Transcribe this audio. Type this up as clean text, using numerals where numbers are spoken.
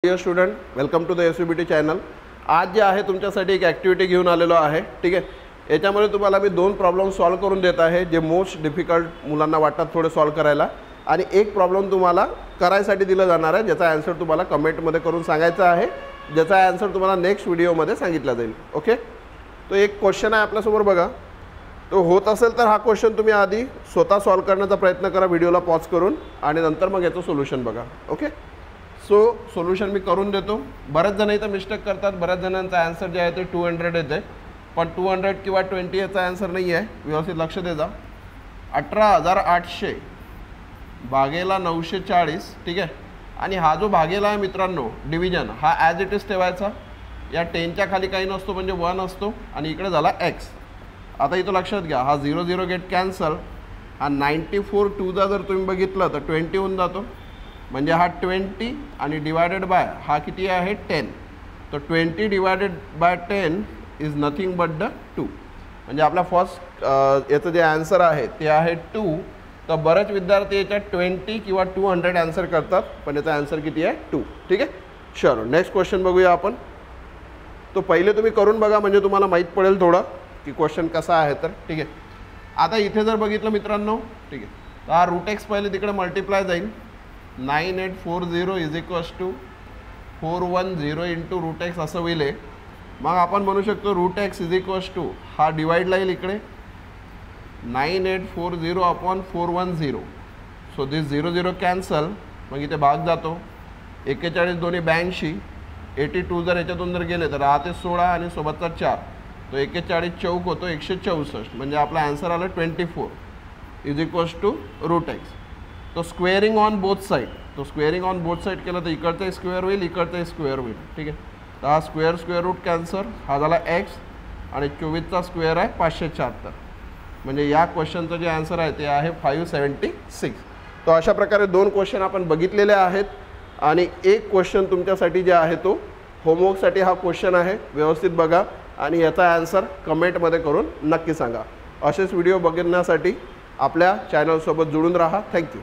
Deere student, welcome to the SVBT channel. आज जे आहे तुमच्यासाठी एक ॲक्टिव्हिटी घेऊन आलेलो आहे। ठीक आहे, याच्यामध्ये तुम्हाला मी दोन प्रॉब्लेम सॉल्व करून देत आहे जे मोस्ट डिफिकल्ट मुलांना वाटतात थोडे सॉल्व करायला, आणि एक प्रॉब्लेम तुम्हाला करायसाठी दिला जाणार आहे ज्याचा आन्सर तुम्हाला कमेंटमध्ये करून सांगायचा आहे, ज्याचा आन्सर तुम्हाला नेक्स्ट व्हिडिओमध्ये सांगितला जाईल। ओके, तो एक क्वेश्चन आहे आपल्यासमोर बघा। तो होत असेल तर हा क्वेश्चन तुम्ही आधी स्वतः सॉल्व करण्याचा प्रयत्न करा व्हिडिओला पॉज करून, आणि नंतर मग याचं सोल्युशन बघा। ओके, सो सोल्युशन मी करून देतो। बरेच जण इथं मिस्टेक करतात, बऱ्याच जणांचा आन्सर जे आहे ते 200 येते, पण 200 किंवा 20 याचा आन्सर नाही आहे। व्यवस्थित लक्ष दे जा। 18,800 भागेला 940, ठीक आहे। आणि हा जो भागेला आहे मित्रांनो डिव्हिजन, हा ॲज इट इज ठेवायचा। या 10च्या खाली काही नसतो म्हणजे 1 असतो, आणि इकडे झाला x। आता इथं लक्षात घ्या, हा 0 0 गेट कॅन्सल। हा 94 2चा जर तुम्ही बघितलं तर 20 होऊन जातो, म्हणजे हा 20 आणि डिवायडेड बाय हा किती आहे 10। तर 20 divided by 10 is nothing but the 2। म्हणजे आपला फर्स्ट याचं जे आन्सर आहे ते आहे 2। तर बरेच विद्यार्थी याच्यात 20 किंवा 200 आन्सर करतात, पण याचा आन्सर किती आहे 2। ठीक आहे, चलो नेक्स्ट क्वेश्चन बघूया आपण। तो पहिले तुम्ही करून बघा म्हणजे तुम्हाला माहीत पडेल थोडं की क्वेश्चन कसा आहे तर। ठीक आहे, आता इथे जर बघितलं मित्रांनो, ठीक आहे, तर हा रूट एक्स पहिले तिकडे मल्टिप्लाय जाईल। 9840 is equals to 410 into root x असं होईल। मग आपण म्हणू शकतो root x is equals to हा डिवाइडला येईल इकडे 9840 अपॉन 410। सो दिस 0 0 कॅन्सल, मग इथे भाग जातो। 41 दोन्ही 82, 82 जर याच्यातून जर गेले तर 10 ते 16 आणि सोबतचा 4, तो 41 चौक होतो 164, म्हणजे आपला आन्सर आला 24 is equals to root x. तो स्क्वेअरिंग ऑन बोथ साइड, तो स्क्वेअरिंग ऑन बोथ साइड केलं तर इकडचं स्क्वेअर होईल, इकडचं स्क्वेअर होईल। ठीक आहे, तर हा स्क्वेअर रूट कॅन्सर, हा झाला एक्स, आणि 24चा स्क्वेअर आहे 576, म्हणजे या क्वेश्चनचं जे आन्सर आहे ते आहे 576। तो अशा प्रकारे दोन क्वेश्चन आपण बघितलेले आहेत, आणि एक क्वेश्चन तुमच्यासाठी जे आहे तो होमवर्कसाठी हा क्वेश्चन आहे। व्यवस्थित बघा आणि याचा आन्सर कमेंटमध्ये करून नक्की सांगा। असेच व्हिडिओ बघण्यासाठी आपल्या चॅनलसोबत जुळून राहा। थँक्यू।